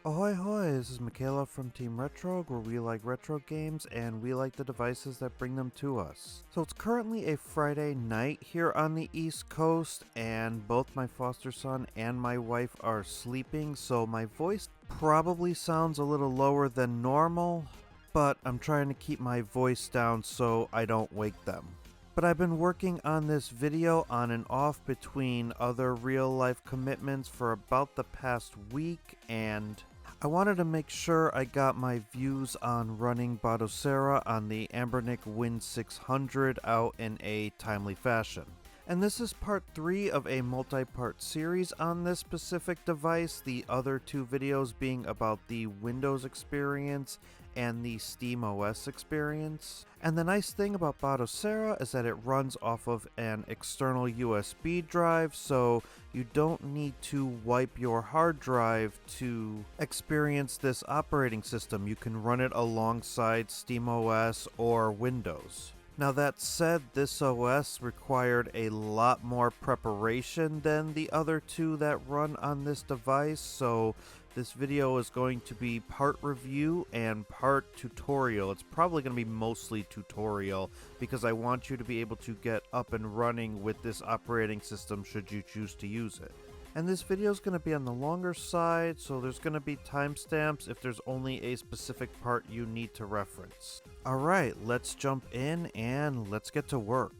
Ahoy hoy, this is Michaela from Team Retro, where we like retro games and we like the devices that bring them to us. So it's currently a Friday night here on the East Coast, and both my foster son and my wife are sleeping, so my voice probably sounds a little lower than normal, but I'm trying to keep my voice down so I don't wake them. But I've been working on this video on and off between other real life commitments for about the past week, and I wanted to make sure I got my views on running Batocera on the Anbernic Win600 out in a timely fashion. And this is part 3 of a multi-part series on this specific device, the other two videos being about the Windows experience and the SteamOS experience. And the nice thing about Batocera is that it runs off of an external USB drive, so you don't need to wipe your hard drive to experience this operating system. You can run it alongside SteamOS or Windows. Now that said, this OS required a lot more preparation than the other two that run on this device, so this video is going to be part review and part tutorial. It's probably going to be mostly tutorial because I want you to be able to get up and running with this operating system should you choose to use it. And this video is going to be on the longer side, so there's going to be timestamps if there's only a specific part you need to reference. Alright, let's jump in and let's get to work.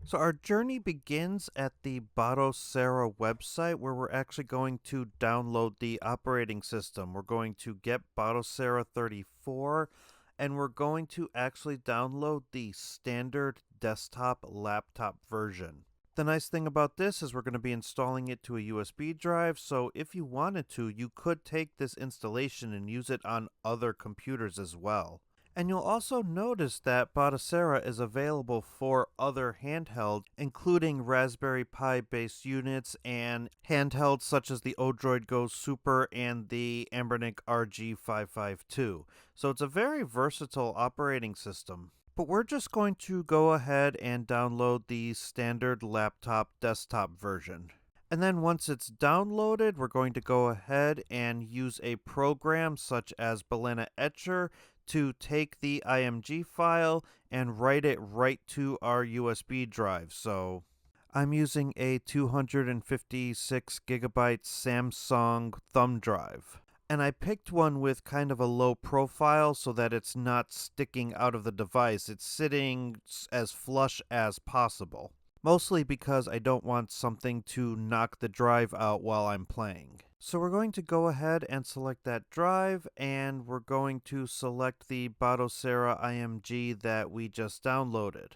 So our journey begins at the Batocera website, where we're actually going to download the operating system. We're going to get Batocera 34, and we're going to actually download the standard desktop laptop version. The nice thing about this is we're going to be installing it to a USB drive, so if you wanted to, you could take this installation and use it on other computers as well. And you'll also notice that Batocera is available for other handhelds, including Raspberry Pi based units and handhelds such as the Odroid Go Super and the Anbernic RG552. So it's a very versatile operating system. But we're just going to go ahead and download the standard laptop desktop version. And then once it's downloaded, we're going to go ahead and use a program such as Balena Etcher to take the IMG file and write it right to our USB drive. So I'm using a 256 gigabyte Samsung thumb drive. And I picked one with kind of a low profile so that it's not sticking out of the device. It's sitting as flush as possible. Mostly because I don't want something to knock the drive out while I'm playing. So we're going to go ahead and select that drive, and we're going to select the Batocera IMG that we just downloaded.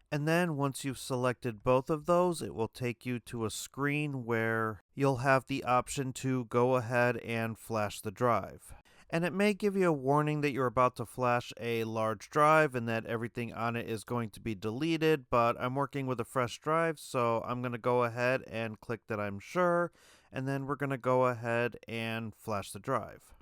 And then once you've selected both of those, it will take you to a screen where you'll have the option to go ahead and flash the drive. And it may give you a warning that you're about to flash a large drive and that everything on it is going to be deleted, but I'm working with a fresh drive, so I'm going to go ahead and click that I'm sure, and then we're going to go ahead and flash the drive.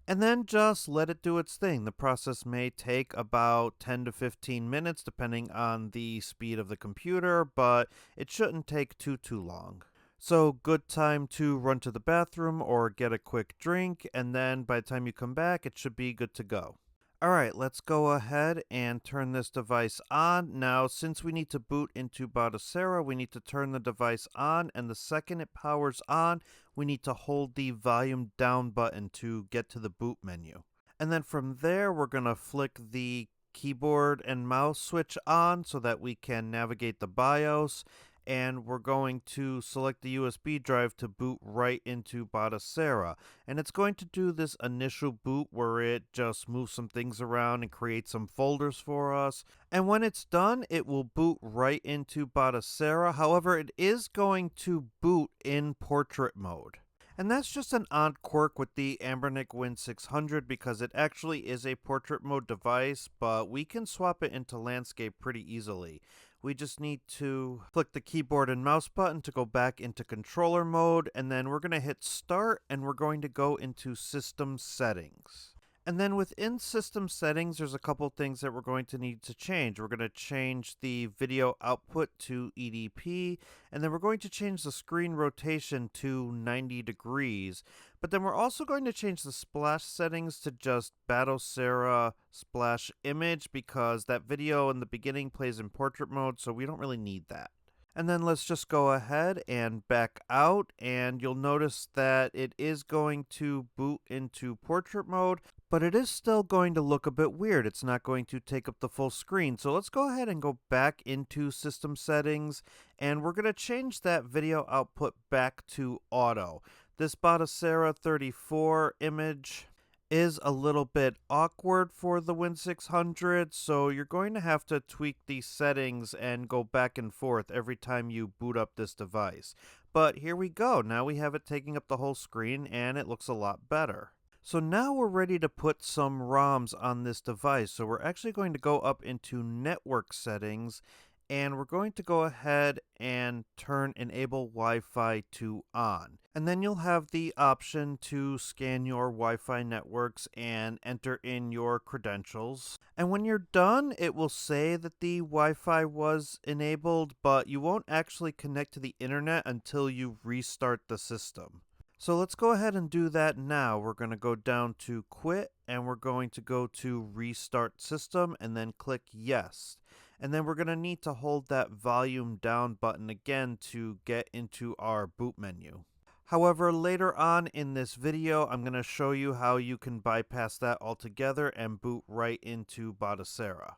And then just let it do its thing. The process may take about 10 to 15 minutes depending on the speed of the computer, but it shouldn't take too long. So good time to run to the bathroom or get a quick drink, and then by the time you come back, it should be good to go. Alright, let's go ahead and turn this device on. Now, since we need to boot into Batocera, we need to turn the device on, and the second it powers on, we need to hold the volume down button to get to the boot menu. And then from there, we're going to flick the keyboard and mouse switch on so that we can navigate the BIOS, and we're going to select the USB drive to boot right into Batocera. And it's going to do this initial boot where it just moves some things around and creates some folders for us. And when it's done, it will boot right into Batocera. However, it is going to boot in portrait mode. And that's just an odd quirk with the Anbernic Win600 because it actually is a portrait mode device, but we can swap it into landscape pretty easily. We just need to click the keyboard and mouse button to go back into controller mode, and then we're going to hit start and we're going to go into system settings. And then within system settings, there's a couple things that we're going to need to change. We're going to change the video output to EDP, and then we're going to change the screen rotation to 90 degrees. But then we're also going to change the splash settings to just Batocera splash image because that video in the beginning plays in portrait mode, so we don't really need that. And then let's just go ahead and back out, and you'll notice that it is going to boot into portrait mode, but it is still going to look a bit weird. It's not going to take up the full screen. So let's go ahead and go back into system settings, and we're going to change that video output back to auto. This Batocera 34 image is a little bit awkward for the Win600, so you're going to have to tweak these settings and go back and forth every time you boot up this device. But here we go. Now we have it taking up the whole screen and it looks a lot better. So now we're ready to put some ROMs on this device. So we're actually going to go up into network settings and we're going to go ahead and turn enable Wi-Fi to on. And then you'll have the option to scan your Wi-Fi networks and enter in your credentials. And when you're done, it will say that the Wi-Fi was enabled, but you won't actually connect to the internet until you restart the system. So let's go ahead and do that now. We're going to go down to quit and we're going to go to restart system and then click yes. And then we're going to need to hold that volume down button again to get into our boot menu. However, later on in this video, I'm going to show you how you can bypass that altogether and boot right into Batocera.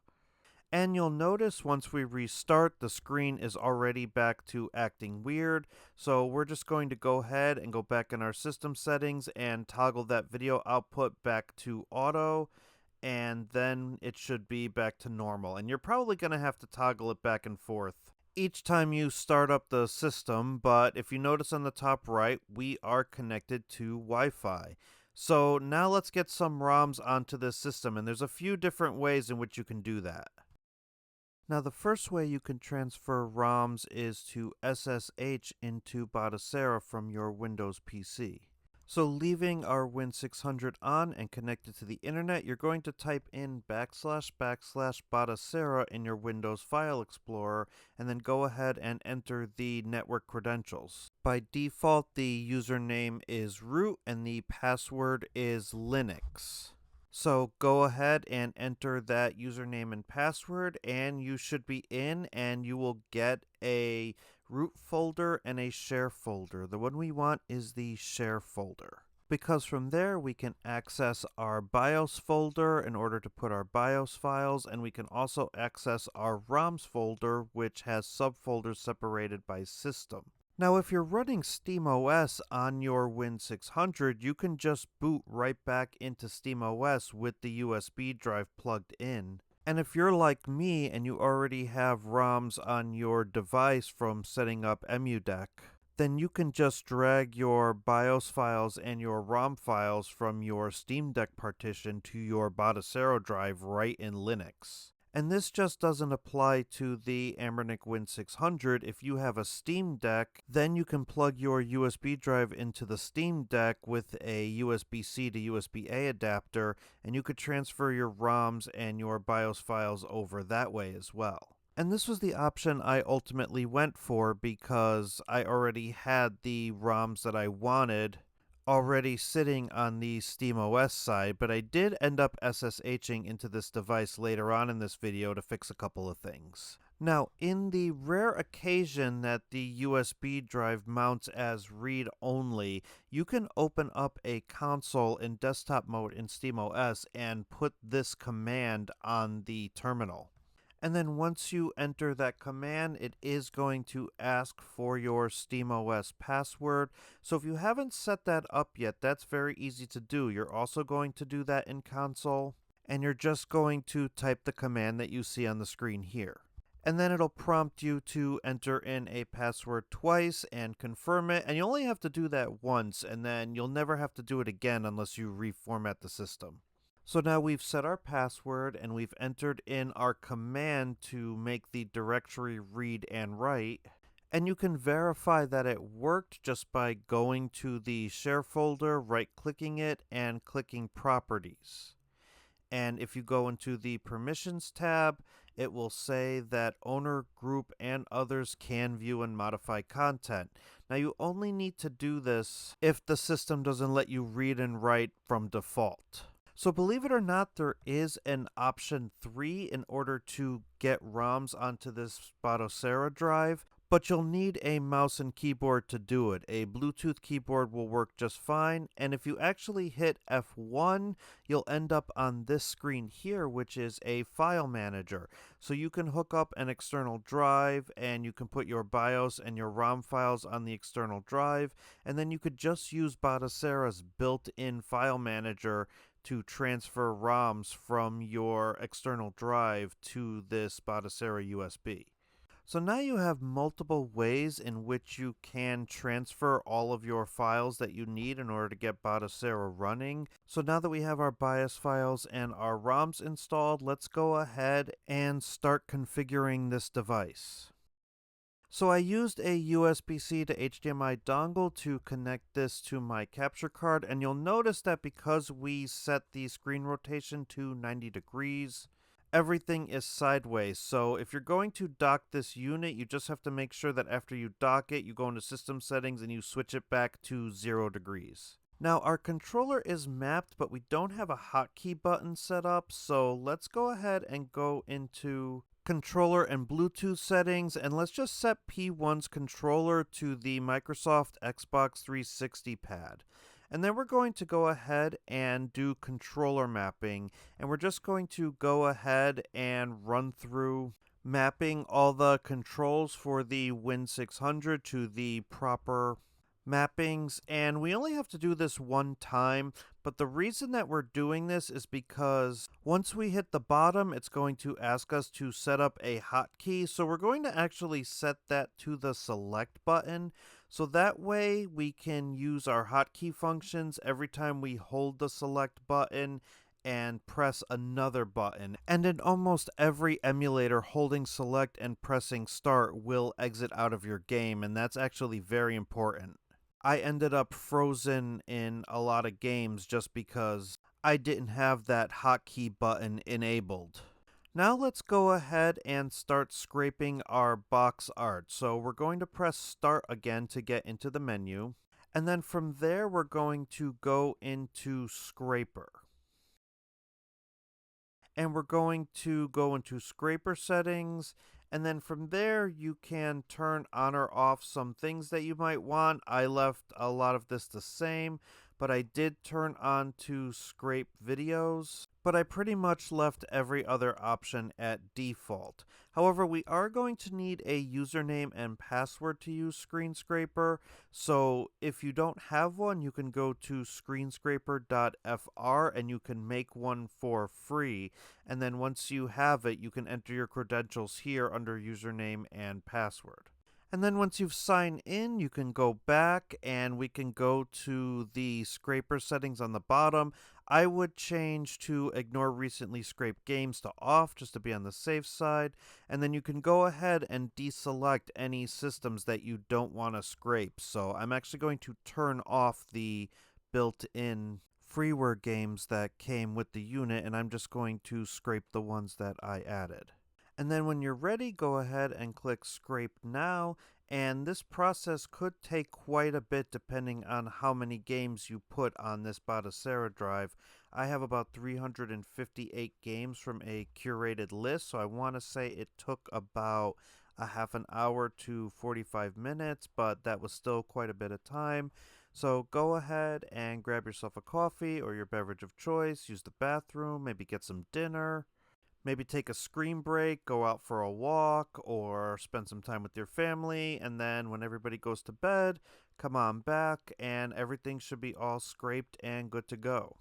And you'll notice once we restart, the screen is already back to acting weird. So we're just going to go ahead and go back in our system settings and toggle that video output back to auto. And then it should be back to normal. And you're probably going to have to toggle it back and forth each time you start up the system, but if you notice on the top right, we are connected to Wi-Fi. So now let's get some ROMs onto this system, and there's a few different ways in which you can do that. Now the first way you can transfer ROMs is to SSH into Batocera from your Windows PC. So leaving our Win600 on and connected to the internet, you're going to type in //Batocera in your Windows File Explorer and then go ahead and enter the network credentials. By default, the username is root and the password is Linux. So go ahead and enter that username and password and you should be in and you will get a root folder and a share folder. The one we want is the share folder because from there we can access our BIOS folder in order to put our BIOS files, and we can also access our ROMs folder, which has subfolders separated by system. Now if you're running SteamOS on your Win600, you can just boot right back into SteamOS with the USB drive plugged in. And if you're like me and you already have ROMs on your device from setting up EmuDeck, then you can just drag your BIOS files and your ROM files from your Steam Deck partition to your Batocera drive right in Linux. And this just doesn't apply to the Anbernic Win600. If you have a Steam Deck, then you can plug your USB drive into the Steam Deck with a USB-C to USB-A adapter, and you could transfer your ROMs and your BIOS files over that way as well. And this was the option I ultimately went for because I already had the ROMs that I wanted already sitting on the SteamOS side, but I did end up SSHing into this device later on in this video to fix a couple of things. Now, in the rare occasion that the USB drive mounts as read-only, you can open up a console in desktop mode in SteamOS and put this command on the terminal. And then once you enter that command, it is going to ask for your SteamOS password. So if you haven't set that up yet, that's very easy to do. You're also going to do that in console, and you're just going to type the command that you see on the screen here. And then it'll prompt you to enter in a password twice and confirm it. And you only have to do that once, and then you'll never have to do it again unless you reformat the system. So now we've set our password and we've entered in our command to make the directory read and write. And you can verify that it worked just by going to the share folder, right clicking it, and clicking properties. And if you go into the permissions tab, it will say that owner, group, and others can view and modify content. Now, you only need to do this if the system doesn't let you read and write from default. So, believe it or not, there is an option 3 in order to get ROMs onto this Batocera drive, but you'll need a mouse and keyboard to do it. A Bluetooth keyboard will work just fine, and if you actually hit F1, you'll end up on this screen here, which is a file manager. So you can hook up an external drive, and you can put your BIOS and your ROM files on the external drive, and then you could just use Batocera's built-in file manager to transfer ROMs from your external drive to this Batocera USB. So now you have multiple ways in which you can transfer all of your files that you need in order to get Batocera running. So now that we have our BIOS files and our ROMs installed, let's go ahead and start configuring this device. So I used a USB-C to HDMI dongle to connect this to my capture card, and you'll notice that because we set the screen rotation to 90 degrees, everything is sideways. So if you're going to dock this unit, you just have to make sure that after you dock it, you go into system settings and you switch it back to 0 degrees. Now our controller is mapped, but we don't have a hotkey button set up, so let's go ahead and go into controller and Bluetooth settings, and let's just set P1's controller to the Microsoft Xbox 360 pad. And then we're going to go ahead and do controller mapping, and we're just going to go ahead and run through mapping all the controls for the Win600 to the proper mappings, and we only have to do this one time, but the reason that we're doing this is because once we hit the bottom, it's going to ask us to set up a hotkey, so we're going to actually set that to the select button, so that way we can use our hotkey functions every time we hold the select button and press another button. And in almost every emulator, holding select and pressing start will exit out of your game, and that's actually very important. I ended up frozen in a lot of games just because I didn't have that hotkey button enabled. Now let's go ahead and start scraping our box art. So we're going to press start again to get into the menu. And then from there, we're going to go into Scraper. And we're going to go into Scraper settings, and then from there you can turn on or off some things that you might want. I left a lot of this the same, but I did turn on to scrape videos, but I pretty much left every other option at default. However, we are going to need a username and password to use Screen Scraper, so if you don't have one, you can go to screenscraper.fr and you can make one for free, and then once you have it, you can enter your credentials here under username and password. And then once you've signed in, you can go back and we can go to the scraper settings on the bottom. I would change to ignore recently scraped games to off just to be on the safe side. And then you can go ahead and deselect any systems that you don't want to scrape. So I'm actually going to turn off the built-in freeware games that came with the unit, and I'm just going to scrape the ones that I added. And then when you're ready, go ahead and click Scrape Now, and this process could take quite a bit depending on how many games you put on this Batocera drive. I have about 358 games from a curated list, so I want to say it took about a half an hour to 45 minutes, but that was still quite a bit of time. So go ahead and grab yourself a coffee or your beverage of choice, use the bathroom, maybe get some dinner. Maybe take a screen break, go out for a walk, or spend some time with your family, and then when everybody goes to bed, come on back, and everything should be all scraped and good to go.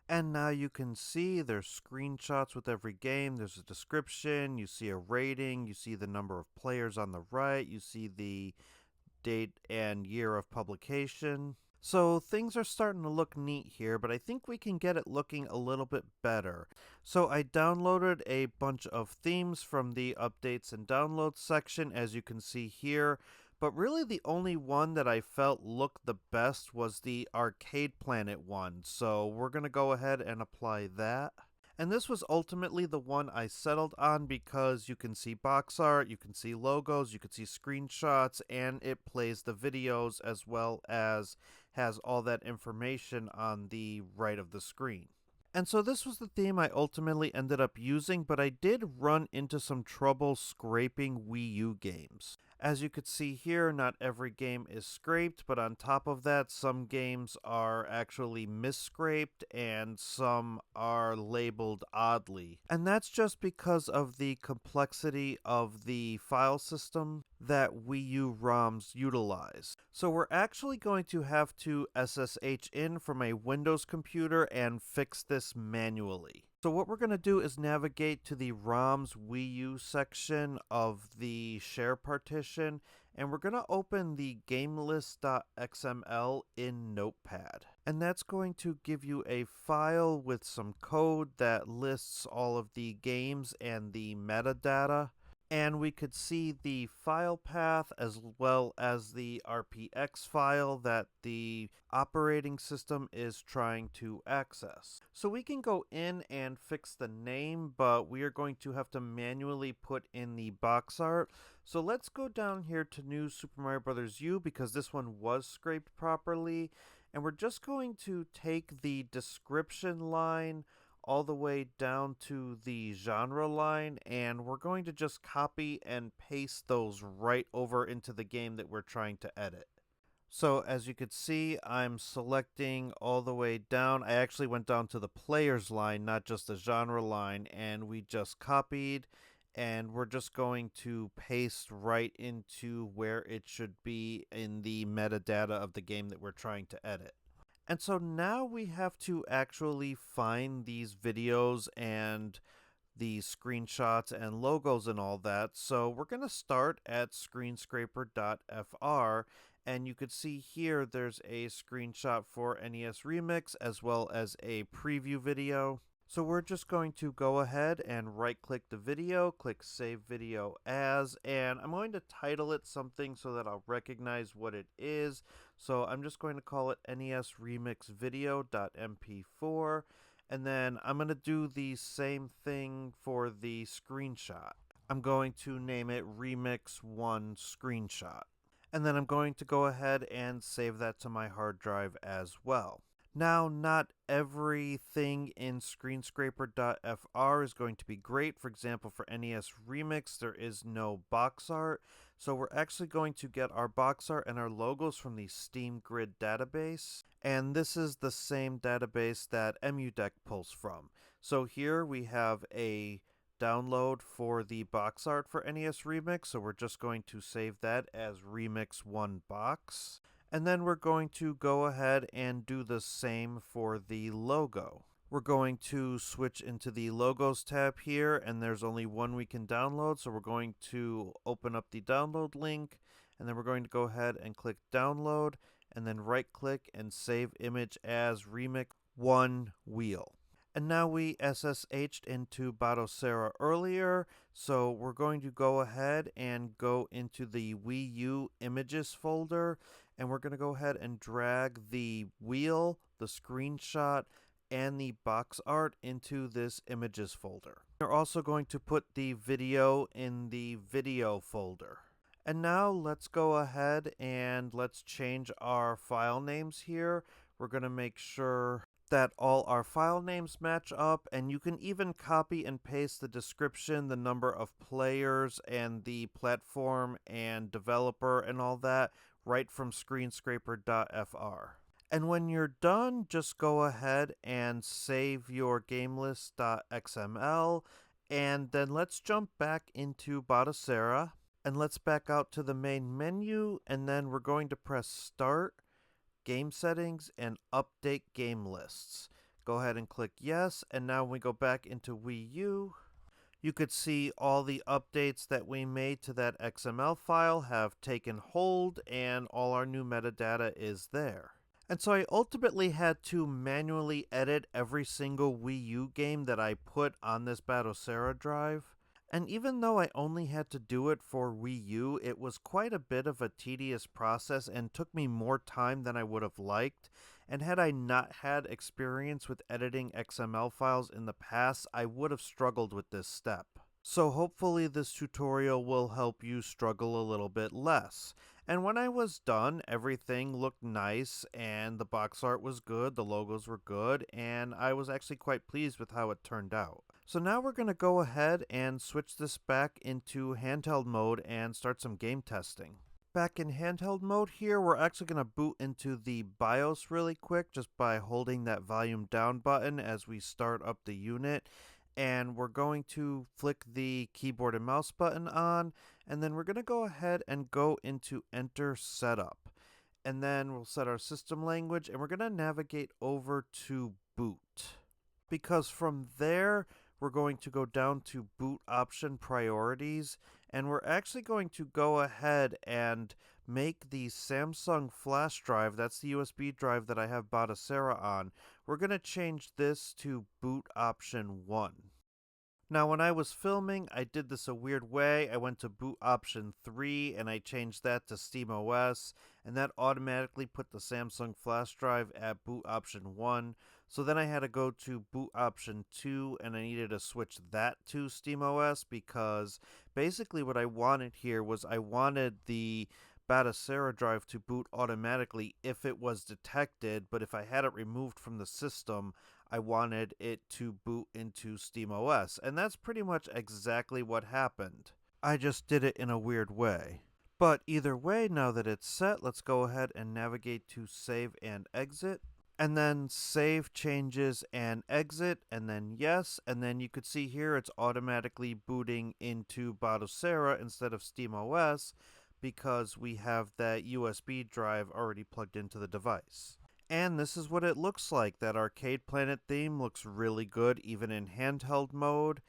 And now you can see there's screenshots with every game. There's a description, you see a rating, you see the number of players on the right, you see the date and year of publication. So things are starting to look neat here, but I think we can get it looking a little bit better. So I downloaded a bunch of themes from the updates and downloads section, as you can see here. But really the only one that I felt looked the best was the Arcade Planet one. So we're going to go ahead and apply that. And this was ultimately the one I settled on because you can see box art, you can see logos, you can see screenshots, and it plays the videos as well as has all that information on the right of the screen. And so this was the theme I ultimately ended up using, but I did run into some trouble scraping Wii U games. As you could see here, not every game is scraped, but on top of that, some games are actually misscraped and some are labeled oddly. And that's just because of the complexity of the file system that Wii U ROMs utilize. So we're actually going to have to SSH in from a Windows computer and fix this manually. So what we're going to do is navigate to the ROMs Wii U section of the share partition, and we're going to open the gamelist.xml in Notepad. And that's going to give you a file with some code that lists all of the games and the metadata. And we could see the file path as well as the RPX file that the operating system is trying to access. So we can go in and fix the name, but we are going to have to manually put in the box art. So let's go down here to New Super Mario Bros. U because this one was scraped properly. And we're just going to take the description line all the way down to the genre line, and we're going to just copy and paste those right over into the game that we're trying to edit. So as you could see, I'm selecting all the way down. I actually went down to the players line, not just the genre line, and we just copied, and we're just going to paste right into where it should be in the metadata of the game that we're trying to edit. And so now we have to actually find these videos and the screenshots and logos and all that. So we're going to start at screenscraper.fr, and you could see here there's a screenshot for NES Remix as well as a preview video. So we're just going to go ahead and right click the video, click Save Video As, and I'm going to title it something so that I'll recognize what it is. So I'm just going to call it NES Remix Video.mp4, and then I'm going to do the same thing for the screenshot. I'm going to name it Remix 1 Screenshot. And then I'm going to go ahead and save that to my hard drive as well. Now, not everything in screenscraper.fr is going to be great. For example, for NES Remix, there is no box art. So we're actually going to get our box art and our logos from the Steam Grid database. And this is the same database that EmuDeck pulls from. So here we have a download for the box art for NES Remix. So we're just going to save that as Remix 1 Box. And then we're going to go ahead and do the same for the logo. We're going to switch into the Logos tab here, and there's only one we can download, so we're going to open up the download link, and then we're going to go ahead and click Download, and then right-click and save image as Remix 1 Wheel. And now we SSH'd into Batocera earlier, so we're going to go ahead and go into the Wii U Images folder, and we're going to go ahead and drag the wheel, the screenshot, and the box art into this Images folder. We're also going to put the video in the Video folder. And now let's go ahead and let's change our file names here. We're going to make sure that all our file names match up, and you can even copy and paste the description, the number of players, and the platform and developer and all that right from screenscraper.fr. And when you're done, just go ahead and save your gamelist.xml, and then let's jump back into Batocera, and let's back out to the main menu, and then we're going to press Start, Game Settings, and Update Game Lists. Go ahead and click yes, and now when we go back into Wii U, you could see all the updates that we made to that XML file have taken hold, and all our new metadata is there. And so I ultimately had to manually edit every single Wii U game that I put on this Batocera drive. And even though I only had to do it for Wii U, it was quite a bit of a tedious process and took me more time than I would have liked. And had I not had experience with editing XML files in the past, I would have struggled with this step. So hopefully this tutorial will help you struggle a little bit less. And when I was done, everything looked nice and the box art was good, the logos were good, and I was actually quite pleased with how it turned out. So now we're going to go ahead and switch this back into handheld mode and start some game testing. Back in handheld mode here, we're actually going to boot into the BIOS really quick just by holding that volume down button as we start up the unit. And we're going to flick the keyboard and mouse button on, and then we're going to go ahead and go into Enter Setup. And then we'll set our system language, and we're going to navigate over to Boot. Because from there, we're going to go down to Boot Option Priorities, and we're actually going to go ahead and make the Samsung flash drive, that's the USB drive that I have Batocera on, we're going to change this to Boot Option 1. Now when I was filming, I did this a weird way. I went to Boot Option 3 and I changed that to SteamOS, and that automatically put the Samsung flash drive at Boot Option 1. So then I had to go to Boot Option 2 and I needed to switch that to SteamOS because basically what I wanted here was I wanted the Batocera drive to boot automatically if it was detected, but if I had it removed from the system, I wanted it to boot into SteamOS, and that's pretty much exactly what happened. I just did it in a weird way. But either way, now that it's set, let's go ahead and navigate to Save and Exit, and then Save Changes and Exit, and then Yes, and then you could see here it's automatically booting into Batocera instead of SteamOS because we have that USB drive already plugged into the device. And this is what it looks like. That Arcade Planet theme looks really good even in handheld mode,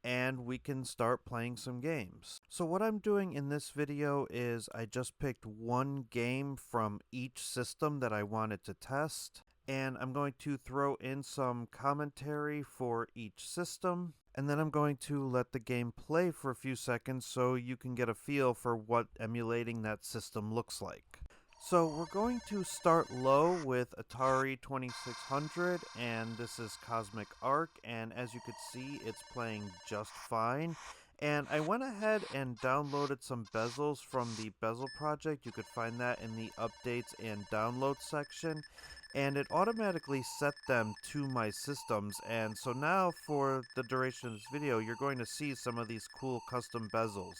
and we can start playing some games. So what I'm doing in this video is I just picked one game from each system that I wanted to test, and I'm going to throw in some commentary for each system, and then I'm going to let the game play for a few seconds so you can get a feel for what emulating that system looks like. So we're going to start low with Atari 2600, and this is Cosmic Arc, and as you could see, it's playing just fine. And I went ahead and downloaded some bezels from the Bezel project. You could find that in the updates and download section, and it automatically set them to my systems. And so now for the duration of this video, you're going to see some of these cool custom bezels.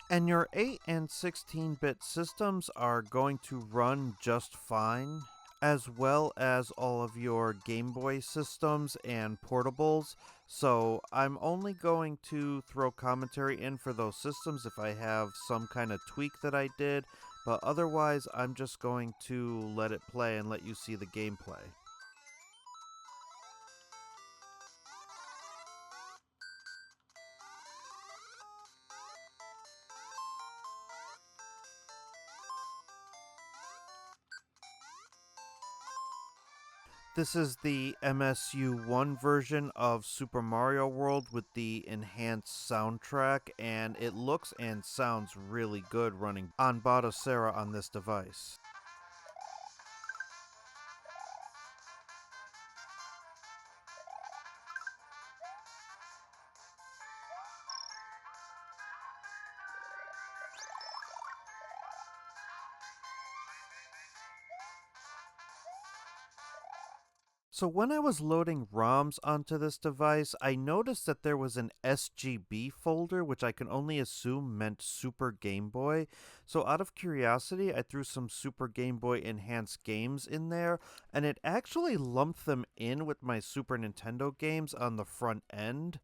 And your 8 and 16-bit systems are going to run just fine, as well as all of your Game Boy systems and portables. So I'm only going to throw commentary in for those systems if I have some kind of tweak that I did, but otherwise I'm just going to let it play and let you see the gameplay. This is the MSU1 version of Super Mario World with the enhanced soundtrack, and it looks and sounds really good running on Batocera on this device. So when I was loading ROMs onto this device, I noticed that there was an SGB folder, which I can only assume meant Super Game Boy. So out of curiosity, I threw some Super Game Boy enhanced games in there, and it actually lumped them in with my Super Nintendo games on the front end.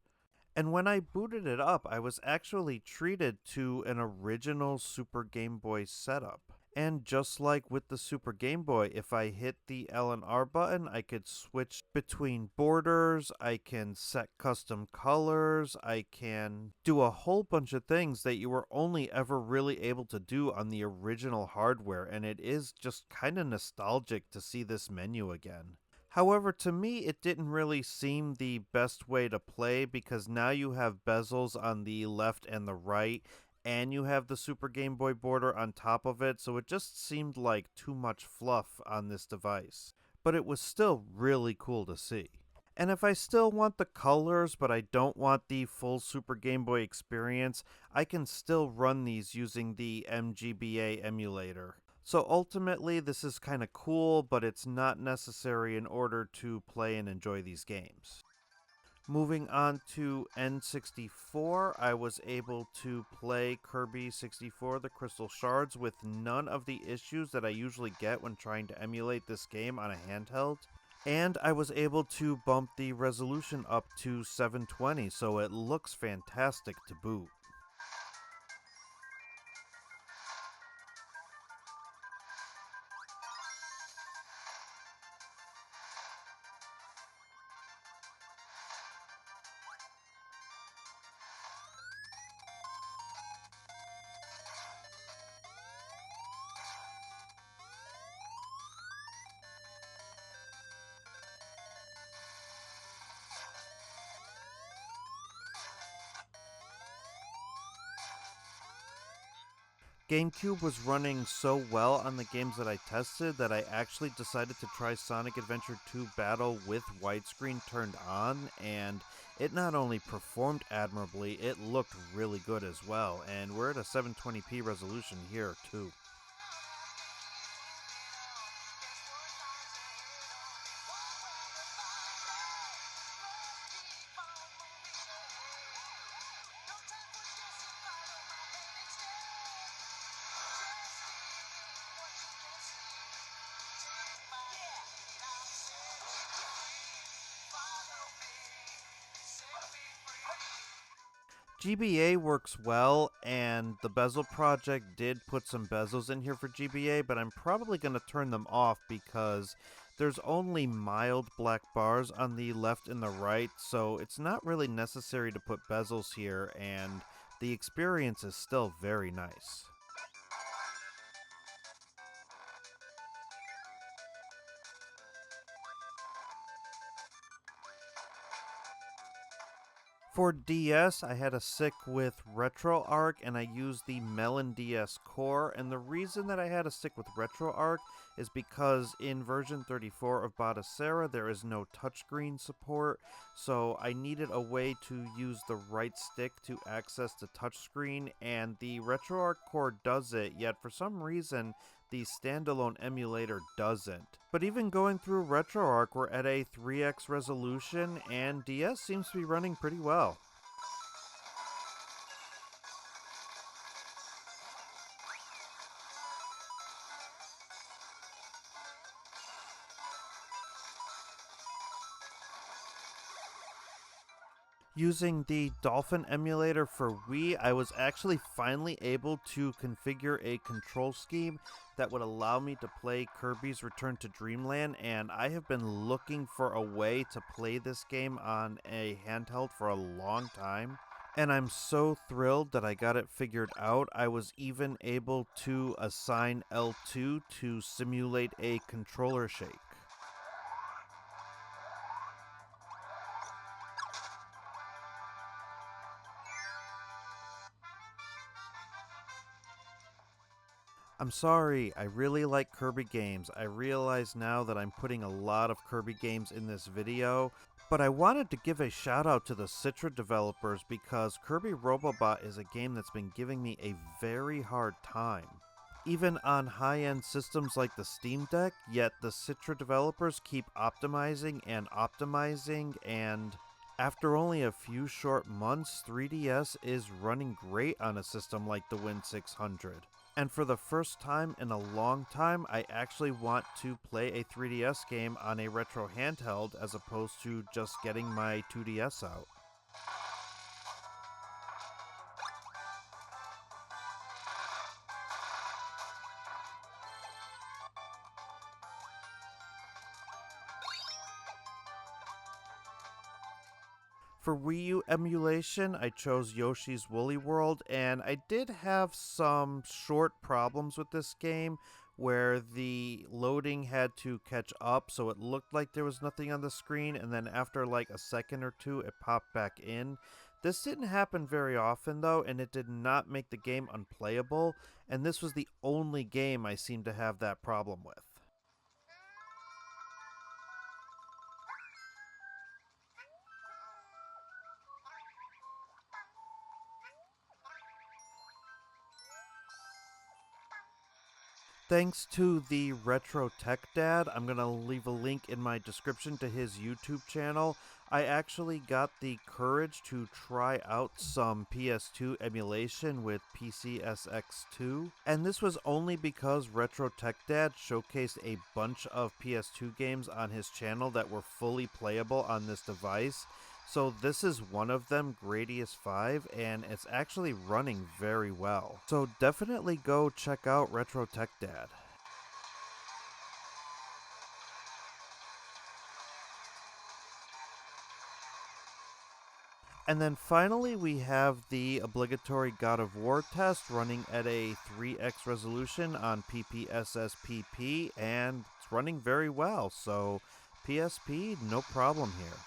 And when I booted it up, I was actually treated to an original Super Game Boy setup. And just like with the Super Game Boy, if I hit the L and R button, I could switch between borders, I can set custom colors, I can do a whole bunch of things that you were only ever really able to do on the original hardware, and it is just kind of nostalgic to see this menu again. However, to me, it didn't really seem the best way to play because now you have bezels on the left and the right, and you have the Super Game Boy border on top of it, so it just seemed like too much fluff on this device. But it was still really cool to see. And if I still want the colors, but I don't want the full Super Game Boy experience, I can still run these using the MGBA emulator. So ultimately, this is kind of cool, but it's not necessary in order to play and enjoy these games. Moving on to N64, I was able to play Kirby 64 The Crystal Shards with none of the issues that I usually get when trying to emulate this game on a handheld. And I was able to bump the resolution up to 720, so it looks fantastic to boot. GameCube was running so well on the games that I tested that I actually decided to try Sonic Adventure 2 Battle with widescreen turned on, and it not only performed admirably, it looked really good as well, and we're at a 720p resolution here too. GBA works well, and the bezel project did put some bezels in here for GBA, but I'm probably going to turn them off because there's only mild black bars on the left and the right, so it's not really necessary to put bezels here, and the experience is still very nice. For DS, I had a stick with RetroArch and I used the Melon DS core, and the reason that I had a stick with RetroArch is because in version 34 of Batocera there is no touchscreen support, so I needed a way to use the right stick to access the touchscreen, and the RetroArch core does it, yet for some reason the standalone emulator doesn't. But even going through RetroArch, we're at a 3x resolution, and DS seems to be running pretty well. Using the Dolphin emulator for Wii, I was actually finally able to configure a control scheme that would allow me to play Kirby's Return to Dreamland, and I have been looking for a way to play this game on a handheld for a long time. And I'm so thrilled that I got it figured out. I was even able to assign L2 to simulate a controller shake. I'm sorry, I really like Kirby games. I realize now that I'm putting a lot of Kirby games in this video, but I wanted to give a shout out to the Citra developers because Kirby Robobot is a game that's been giving me a very hard time. Even on high-end systems like the Steam Deck, yet the Citra developers keep optimizing, and after only a few short months, 3DS is running great on a system like the Win600. And for the first time in a long time, I actually want to play a 3DS game on a retro handheld as opposed to just getting my 2DS out. For Wii U emulation, I chose Yoshi's Woolly World, and I did have some short problems with this game where the loading had to catch up, so it looked like there was nothing on the screen, and then after like a second or two, it popped back in. This didn't happen very often though, and it did not make the game unplayable, and this was the only game I seemed to have that problem with. Thanks to the Retro Tech Dad, I'm going to leave a link in my description to his YouTube channel. I actually got the courage to try out some PS2 emulation with PCSX2, and this was only because Retro Tech Dad showcased a bunch of PS2 games on his channel that were fully playable on this device. So this is one of them, Gradius 5, and it's actually running very well. So definitely go check out Retro Tech Dad. And then finally we have the obligatory God of War test running at a 3x resolution on PPSSPP, and it's running very well, so PSP, no problem here.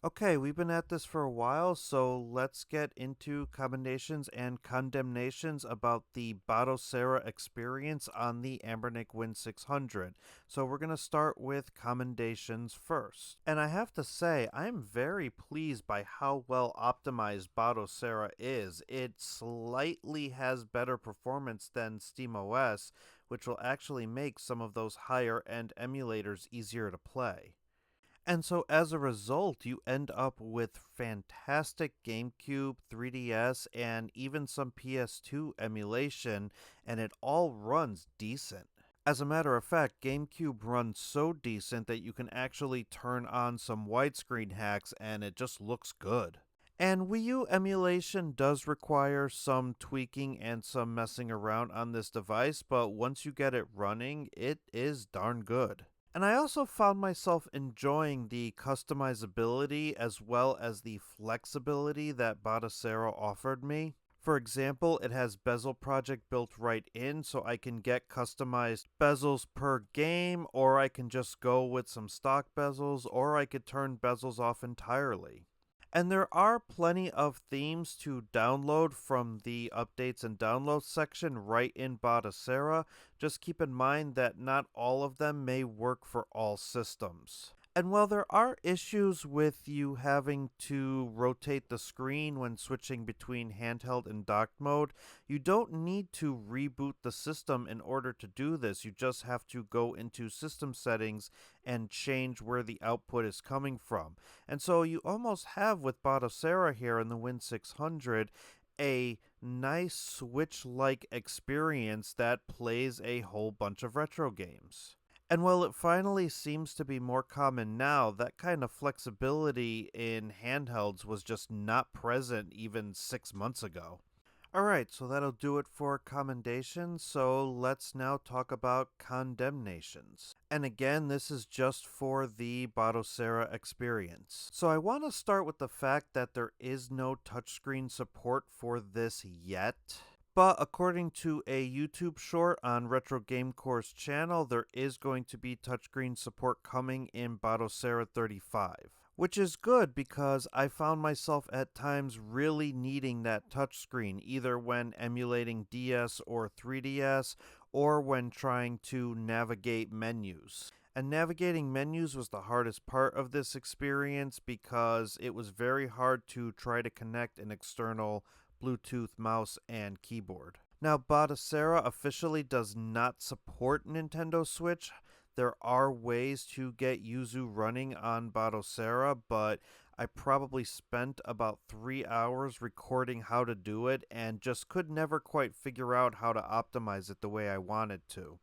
Okay, we've been at this for a while, so let's get into commendations and condemnations about the Batocera Experience on the Anbernic Win600. So we're going to start with commendations first. And I have to say, I'm very pleased by how well optimized Batocera is. It slightly has better performance than SteamOS, which will actually make some of those higher end emulators easier to play. And so as a result, you end up with fantastic GameCube, 3DS, and even some PS2 emulation, and it all runs decent. As a matter of fact, GameCube runs so decent that you can actually turn on some widescreen hacks and it just looks good. And Wii U emulation does require some tweaking and some messing around on this device, but once you get it running, it is darn good. And I also found myself enjoying the customizability as well as the flexibility that Batocera offered me. For example, it has Bezel Project built right in, so I can get customized bezels per game, or I can just go with some stock bezels, or I could turn bezels off entirely. And there are plenty of themes to download from the updates and downloads section right in Batocera. Just keep in mind that not all of them may work for all systems. And while there are issues with you having to rotate the screen when switching between handheld and docked mode, you don't need to reboot the system in order to do this. You just have to go into system settings and change where the output is coming from. And so you almost have with Batocera here in the Win600 a nice Switch-like experience that plays a whole bunch of retro games. And while it finally seems to be more common now, that kind of flexibility in handhelds was just not present even 6 months ago. Alright, so that'll do it for commendations, so let's now talk about condemnations. And again, this is just for the Batocera Experience. So I want to start with the fact that there is no touchscreen support for this yet. But according to a YouTube short on Retro Game Core's channel, there is going to be touchscreen support coming in Batocera 35. Which is good because I found myself at times really needing that touchscreen, either when emulating DS or 3DS, or when trying to navigate menus. And navigating menus was the hardest part of this experience because it was very hard to try to connect an external Bluetooth mouse and keyboard. Now, Batocera officially does not support Nintendo Switch. There are ways to get Yuzu running on Batocera, but I probably spent about 3 hours recording how to do it and just could never quite figure out how to optimize it the way I wanted to.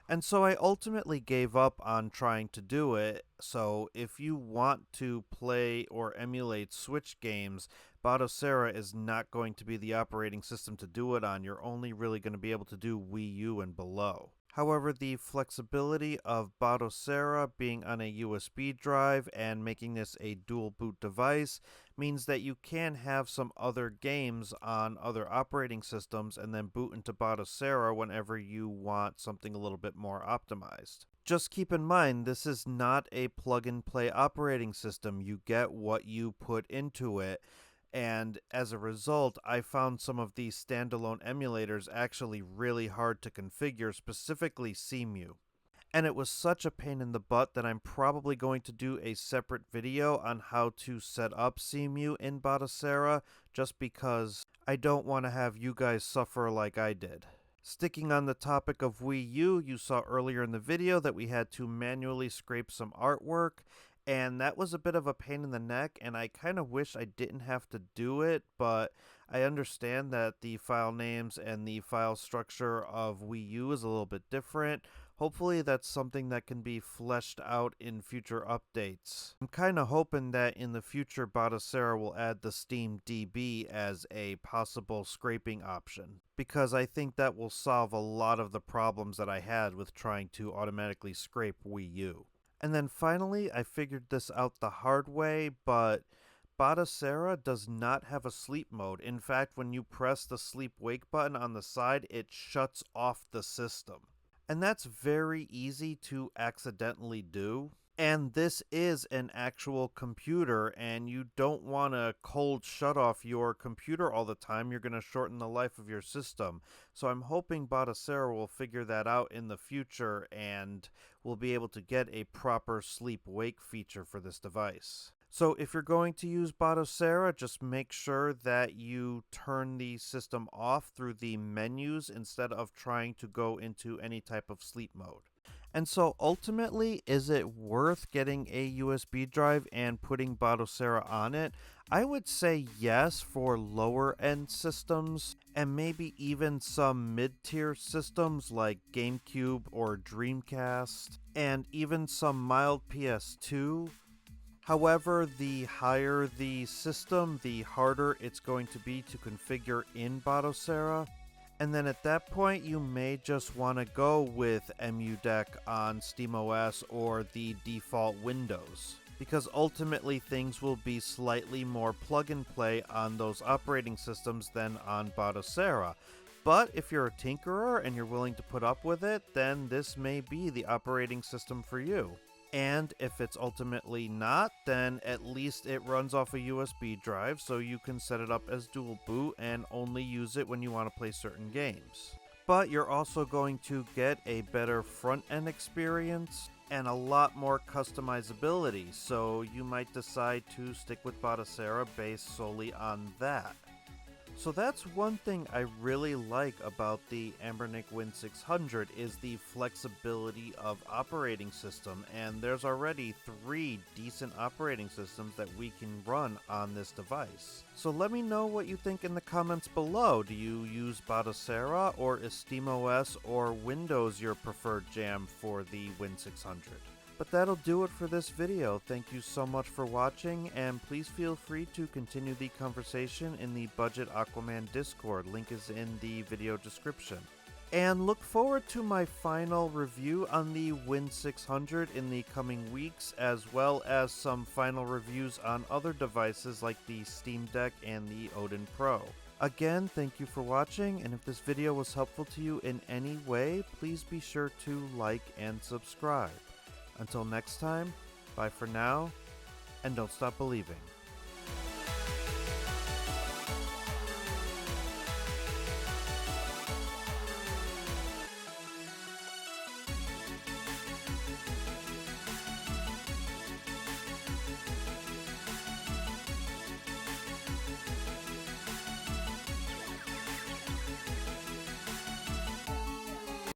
And so I ultimately gave up on trying to do it. So if you want to play or emulate Switch games, Batocera is not going to be the operating system to do it on. You're only really going to be able to do Wii U and below. However, the flexibility of Batocera being on a USB drive and making this a dual boot device means that you can have some other games on other operating systems and then boot into Batocera whenever you want something a little bit more optimized. Just keep in mind, this is not a plug-and-play operating system. You get what you put into it, and as a result, I found some of these standalone emulators actually really hard to configure, specifically CMU. And it was such a pain in the butt that I'm probably going to do a separate video on how to set up CMU in Batocera, just because I don't want to have you guys suffer like I did. Sticking on the topic of Wii U, you saw earlier in the video that we had to manually scrape some artwork, and that was a bit of a pain in the neck, and I kind of wish I didn't have to do it, but I understand that the file names and the file structure of Wii U is a little bit different. Hopefully that's something that can be fleshed out in future updates. I'm kind of hoping that in the future Batocera will add the Steam DB as a possible scraping option, because I think that will solve a lot of the problems that I had with trying to automatically scrape Wii U. And then finally, I figured this out the hard way, but Batocera does not have a sleep mode. In fact, when you press the sleep-wake button on the side, it shuts off the system. And that's very easy to accidentally do. And this is an actual computer, and you don't want to cold shut off your computer all the time. You're going to shorten the life of your system. So I'm hoping Batocera will figure that out in the future, and we'll be able to get a proper sleep-wake feature for this device. So if you're going to use Batocera, just make sure that you turn the system off through the menus instead of trying to go into any type of sleep mode. And so ultimately, is it worth getting a USB drive and putting Batocera on it? I would say yes for lower end systems, and maybe even some mid-tier systems like GameCube or Dreamcast, and even some mild PS2. However, the higher the system, the harder it's going to be to configure in Batocera. And then at that point, you may just want to go with EmuDeck on SteamOS or the default Windows, because ultimately things will be slightly more plug and play on those operating systems than on Batocera. But if you're a tinkerer and you're willing to put up with it, then this may be the operating system for you. And if it's ultimately not, then at least it runs off a USB drive, so you can set it up as dual boot and only use it when you want to play certain games. But you're also going to get a better front-end experience and a lot more customizability, so you might decide to stick with Batocera based solely on that. So that's one thing I really like about the Anbernic Win600 is the flexibility of operating system, and there's already 3 decent operating systems that we can run on this device. So let me know what you think in the comments below. Do you use Batocera, or is SteamOS or Windows your preferred jam for the Win600? But that'll do it for this video. Thank you so much for watching, and please feel free to continue the conversation in the Budget Aquaman Discord. Link is in the video description. And look forward to my final review on the Win600 in the coming weeks, as well as some final reviews on other devices like the Steam Deck and the Odin Pro. Again, thank you for watching, and if this video was helpful to you in any way, please be sure to like and subscribe. Until next time, bye for now, and don't stop believing.